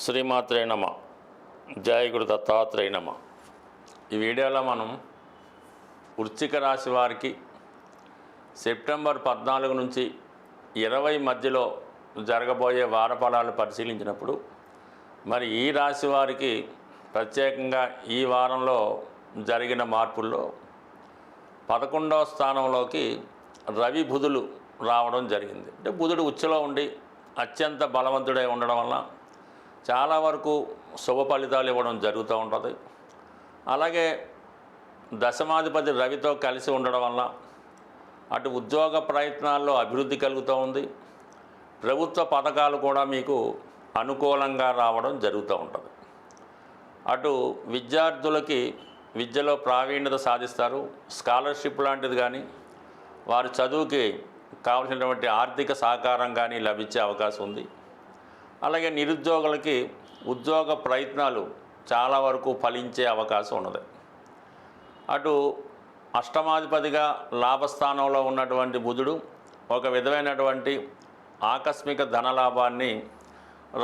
శ్రీమాత్రే నమ. జయ గురు దత్తాత్రేయ నమ. ఈ వీడియోలో మనం వృశ్చిక రాశి వారికి సెప్టెంబర్ 14 నుంచి 20 మధ్యలో జరగబోయే వార ఫలాలు పరిశీలించినప్పుడు మరి ఈ రాశి వారికి ప్రత్యేకంగా ఈ వారంలో జరిగిన మార్పుల్లో 11వ స్థానంలోకి రవి బుధులు రావడం జరిగింది. అంటే బుధుడు ఉచ్చలో ఉండి అత్యంత బలవంతుడై ఉండడం వల్ల చాలా వరకు శుభ ఫలితాలు ఇవ్వడం జరుగుతూ ఉంటుంది. అలాగే దశమాధిపతి రవితో కలిసి ఉండడం వల్ల అటు ఉద్యోగ ప్రయత్నాల్లో అభివృద్ధి కలుగుతూ ఉంది. ప్రభుత్వ పథకాలు కూడా మీకు అనుకూలంగా రావడం జరుగుతూ ఉంటుంది. అటు విద్యార్థులకి విద్యలో ప్రావీణ్యత సాధిస్తారు. స్కాలర్షిప్ లాంటిది కానీ వారి చదువుకి కావలసినటువంటి ఆర్థిక సహకారం కానీ లభించే అవకాశం ఉంది. అలాగే నిరుద్యోగులకి ఉద్యోగ ప్రయత్నాలు చాలా వరకు ఫలించే అవకాశం ఉన్నది. అటు అష్టమాధిపతిగా లాభస్థానంలో ఉన్నటువంటి బుధుడు ఒక విధమైనటువంటి ఆకస్మిక ధనలాభాన్ని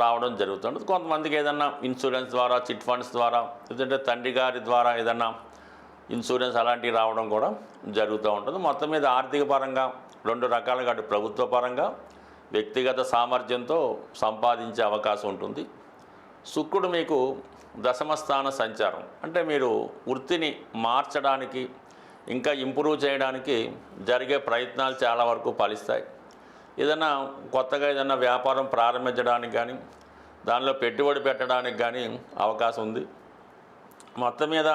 రావడం జరుగుతుంది. కొంతమందికి ఏదన్నా ఇన్సూరెన్స్ ద్వారా, చిట్ ఫండ్స్ ద్వారా, లేదంటే తండ్రి గారి ద్వారా ఏదన్నా ఇన్సూరెన్స్ అలాంటివి రావడం కూడా జరుగుతూ ఉంటుంది. మొత్తం మీద ఆర్థిక పరంగా రెండు రకాలుగా, అటు ప్రభుత్వ పరంగా వ్యక్తిగత సామర్థ్యంతో సంపాదించే అవకాశం ఉంటుంది. శుక్రుడు మీకు దశమస్థాన సంచారం, అంటే మీరు వృత్తిని మార్చడానికి ఇంకా ఇంప్రూవ్ చేయడానికి జరిగే ప్రయత్నాలు చాలా వరకు ఫలిస్తాయి. ఏదైనా కొత్తగా ఏదైనా వ్యాపారం ప్రారంభించడానికి కానీ, దానిలో పెట్టుబడి పెట్టడానికి కానీ అవకాశం ఉంది. మొత్తం మీద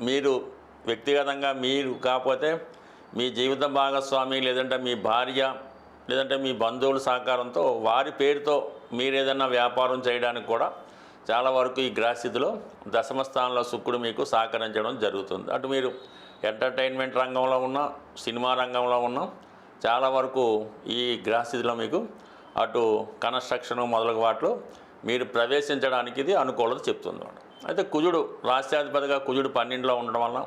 మీరు వ్యక్తిగతంగా మీరు కాకపోతే మీ జీవిత భాగస్వామి, లేదంటే మీ భార్య, లేదంటే మీ బంధువుల సహకారంతో వారి పేరుతో మీరు ఏదైనా వ్యాపారం చేయడానికి కూడా చాలా వరకు ఈ గ్రహస్థితిలో దశమ స్థానంలో శుక్రుడు మీకు సహకరించడం జరుగుతుంది. అటు మీరు ఎంటర్టైన్మెంట్ రంగంలో ఉన్నా, సినిమా రంగంలో ఉన్నా చాలా వరకు ఈ గ్రహస్థితిలో మీకు అటు కన్స్ట్రక్షన్ మొదలగు వాటిలో మీరు ప్రవేశించడానికి ఇది అనుకూలత చెప్తుంది. అయితే కుజుడు రాష్ట్రాధిపతిగా కుజుడు 12లో ఉండడం వల్ల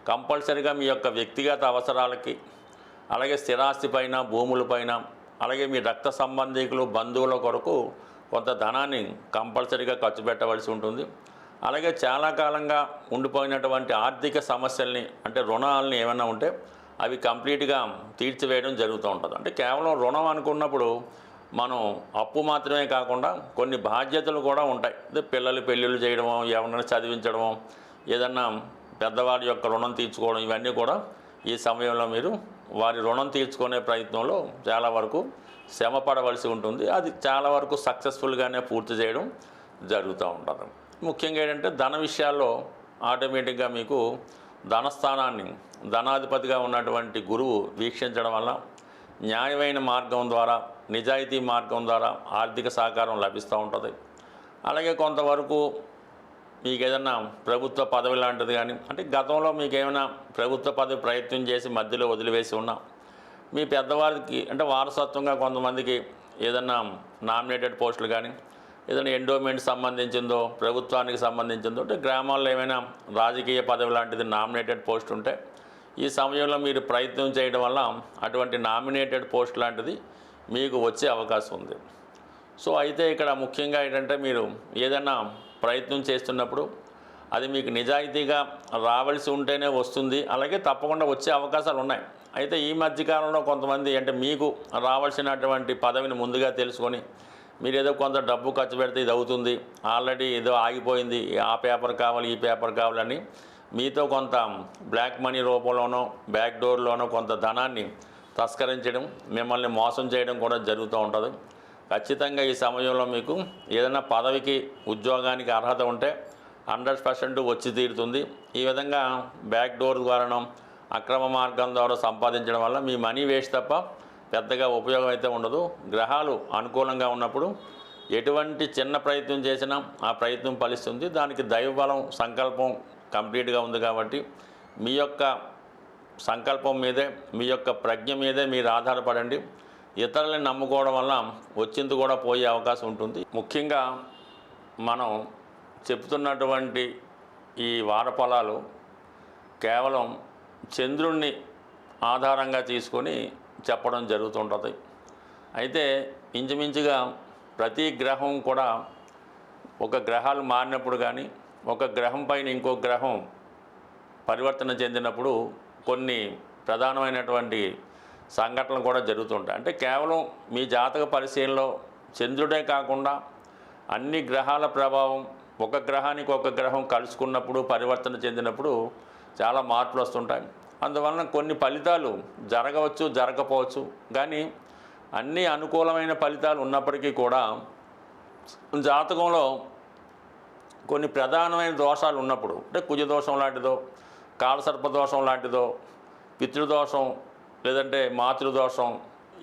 కంపల్సరీగా మీ యొక్క వ్యక్తిగత అవసరాలకి, అలాగే స్థిరాస్తి పైన, భూములపైన, అలాగే మీ రక్త సంబంధికులు, బంధువుల కొరకు కొంత ధనాన్ని కంపల్సరీగా ఖర్చు పెట్టవలసి ఉంటుంది. అలాగే చాలా కాలంగా ఉండిపోయినటువంటి ఆర్థిక సమస్యల్ని, అంటే రుణాలని ఏమైనా ఉంటే అవి కంప్లీట్గా తీర్చివేయడం జరుగుతూ ఉంటుంది. అంటే కేవలం రుణం అనుకున్నప్పుడు మనం అప్పు మాత్రమే కాకుండా కొన్ని బాధ్యతలు కూడా ఉంటాయి. అంటే పిల్లలు పెళ్ళిళ్ళు చేయడమో, ఎవరైనా చదివించడమో, ఏదన్నా పెద్దవారి యొక్క రుణం తీర్చుకోవడం, ఇవన్నీ కూడా ఈ సమయంలో మీరు వారి రుణం తీర్చుకునే ప్రయత్నంలో చాలా వరకు శ్రమ పడవలసి ఉంటుంది. అది చాలా వరకు సక్సెస్ఫుల్గానే పూర్తి చేయడం జరుగుతూ ఉంటుంది. ముఖ్యంగా ఏంటంటే ధన విషయాల్లో ఆటోమేటిక్గా మీకు ధనస్థానాన్ని ధనాధిపతిగా ఉన్నటువంటి గురువు వీక్షించడం వల్ల న్యాయమైన మార్గం ద్వారా, నిజాయితీ మార్గం ద్వారా ఆర్థిక సహకారం లభిస్తూ ఉంటుంది. అలాగే కొంతవరకు మీకు ఏదైనా ప్రభుత్వ పదవి లాంటిది కానీ, అంటే గతంలో మీకు ఏమైనా ప్రభుత్వ పదవి ప్రయత్నం చేసి మధ్యలో వదిలివేసి ఉన్నా, మీ పెద్దవారికి అంటే వారసత్వంగా కొంతమందికి ఏదన్నా నామినేటెడ్ పోస్టులు కానీ, ఏదైనా ఎండోమెంట్ సంబంధించిందో, ప్రభుత్వానికి సంబంధించిందో, అంటే గ్రామాల్లో ఏమైనా రాజకీయ పదవి లాంటిది నామినేటెడ్ పోస్ట్ ఉంటే ఈ సమయంలో మీరు ప్రయత్నం చేయడం వల్ల అటువంటి నామినేటెడ్ పోస్ట్ లాంటిది మీకు వచ్చే అవకాశం ఉంది. సో అయితే ఇక్కడ ముఖ్యంగా ఏంటంటే మీరు ఏదైనా ప్రయత్నం చేస్తున్నప్పుడు అది మీకు నిజాయితీగా రావాల్సి ఉంటేనే వస్తుంది. అలాగే తప్పకుండా వచ్చే అవకాశాలు ఉన్నాయి. అయితే ఈ మధ్యకాలంలో కొంతమంది అంటే మీకు రావాల్సినటువంటి పదవిని ముందుగా తెలుసుకొని మీరు ఏదో కొంత డబ్బు ఖర్చు పెడితే ఇది అవుతుంది, ఆల్రెడీ ఏదో ఆగిపోయింది, ఆ పేపర్ కావాలి, ఈ పేపర్ కావాలని మీతో కొంత బ్లాక్ మనీ రూపంలోనో, బ్యాక్ డోర్లోనో కొంత ధనాన్ని తస్కరించడం, మిమ్మల్ని మోసం చేయడం కూడా జరుగుతూ ఉంటుంది. ఖచ్చితంగా ఈ సమయంలో మీకు ఏదైనా పదవికి, ఉద్యోగానికి అర్హత ఉంటే 100% వచ్చి తీరుతుంది. ఈ విధంగా బ్యాక్ డోర్ ద్వారానో, అక్రమ మార్గం ద్వారా సంపాదించడం వల్ల మీ మనీ వేస్ట్ తప్ప పెద్దగా ఉపయోగం అయితే ఉండదు. గ్రహాలు అనుకూలంగా ఉన్నప్పుడు ఎటువంటి చిన్న ప్రయత్నం చేసినా ఆ ప్రయత్నం ఫలిస్తుంది. దానికి దైవబలం, సంకల్పం కంప్లీట్గా ఉంది కాబట్టి మీ యొక్క సంకల్పం మీదే, మీ యొక్క ప్రజ్ఞ మీదే మీరు ఆధారపడండి. ఇతరులని నమ్ముకోవడం వల్ల వచ్చింది కూడా పోయే అవకాశం ఉంటుంది. ముఖ్యంగా మనం చెప్తున్నటువంటి ఈ వార ఫలాలు కేవలం చంద్రుణ్ణి ఆధారంగా తీసుకొని చెప్పడం జరుగుతుంటుంది. అయితే ఇంచుమించుగా ప్రతి గ్రహం కూడా ఒక గ్రహాలు మారినప్పుడు కానీ ఒక గ్రహం పైన ఇంకో గ్రహం పరివర్తన చెందినప్పుడు కొన్ని ప్రధానమైనటువంటి సంఘటనలు కూడా జరుగుతుంటాయి. అంటే కేవలం మీ జాతక పరిశీలనలో చంద్రుడే కాకుండా అన్ని గ్రహాల ప్రభావం ఒక గ్రహానికి ఒక గ్రహం కలుసుకున్నప్పుడు పరివర్తన చెందినప్పుడు చాలా మార్పులు వస్తుంటాయి. అందువలన కొన్ని ఫలితాలు జరగవచ్చు, జరగకపోవచ్చు. కానీ అన్ని అనుకూలమైన ఫలితాలు ఉన్నప్పటికీ కూడా జాతకంలో కొన్ని ప్రధానమైన దోషాలు ఉన్నప్పుడు, అంటే కుజదోషం లాంటిదో, కాలసర్పదోషం లాంటిదో, పితృదోషం లేదంటే మాతృదోషం,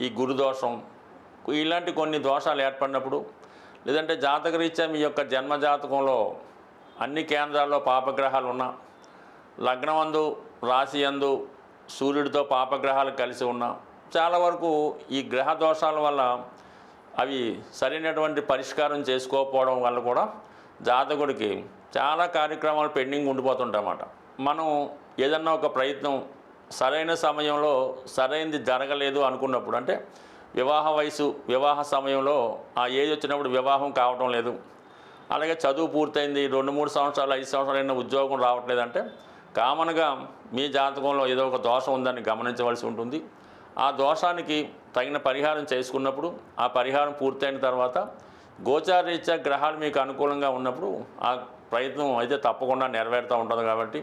ఈ గురుదోషం, ఇలాంటి కొన్ని దోషాలు ఏర్పడినప్పుడు, లేదంటే జాతకరీత్యా మీ యొక్క జన్మజాతకంలో అన్ని కేంద్రాల్లో పాపగ్రహాలు ఉన్నా, లగ్నమందు రాశి యందు సూర్యుడితో పాపగ్రహాలు కలిసి ఉన్నా, చాలా వరకు ఈ గ్రహ దోషాల వల్ల అవి సరైనటువంటి పరిష్కారం చేసుకోకపోవడం వల్ల కూడా జాతకుడికి చాలా కార్యక్రమాలు పెండింగ్ ఉండిపోతుంటాయన్నమాట. మనం ఏదన్నా ఒక ప్రయత్నం సరైన సమయంలో సరైనది జరగలేదు అనుకున్నప్పుడు, అంటే వివాహ వయసు, వివాహ సమయంలో ఆ ఏజ్ వచ్చినప్పుడు వివాహం కావటం లేదు, అలాగే చదువు పూర్తయింది 2-3 సంవత్సరాలు 5 సంవత్సరాలైనా ఉద్యోగం రావట్లేదంటే కామన్గా మీ జాతకంలో ఏదో ఒక దోషం ఉందని గమనించవలసి ఉంటుంది. ఆ దోషానికి తగిన పరిహారం చేసుకున్నప్పుడు ఆ పరిహారం పూర్తయిన తర్వాత గోచారరీత్యా గ్రహాలు మీకు అనుకూలంగా ఉన్నప్పుడు ఆ ప్రయత్నం అయితే తప్పకుండా నెరవేరుతూ ఉంటుంది. కాబట్టి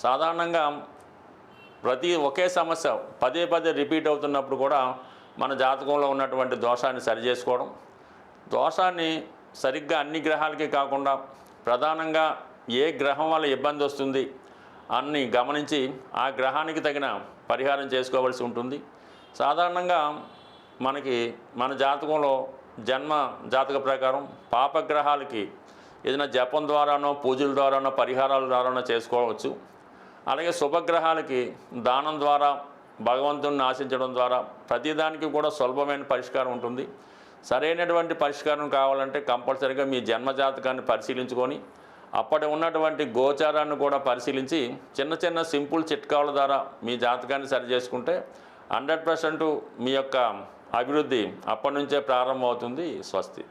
సాధారణంగా ఒకే సమస్య పదే పదే రిపీట్ అవుతున్నప్పుడు కూడా మన జాతకంలో ఉన్నటువంటి దోషాన్ని సరిచేసుకోవడం, దోషాన్ని సరిగ్గా అన్ని గ్రహాలకి కాకుండా ప్రధానంగా ఏ గ్రహం వల్ల ఇబ్బంది వస్తుంది అన్ని గమనించి ఆ గ్రహానికి తగిన పరిహారం చేసుకోవాల్సి ఉంటుంది. సాధారణంగా మన జాతకంలో జన్మ జాతక ప్రకారం పాపగ్రహాలకి ఏదైనా జపం ద్వారానో, పూజల ద్వారానో, పరిహారాల ద్వారానో చేసుకోవచ్చు. అలాగే శుభగ్రహాలకి దానం ద్వారా, భగవంతుని ఆశించడం ద్వారా ప్రతిదానికి కూడా సులభమైన పరిష్కారం ఉంటుంది. సరైనటువంటి పరిష్కారం కావాలంటే కంపల్సరీగా మీ జన్మజాతకాన్ని పరిశీలించుకొని అప్పటి ఉన్నటువంటి గోచారాన్ని కూడా పరిశీలించి చిన్న చిన్న సింపుల్ చిట్కాల ద్వారా మీ జాతకాన్ని సరి చేసుకుంటే 100% మీ యొక్క అభివృద్ధి అప్పటి నుంచే ప్రారంభమవుతుంది. స్వస్తి.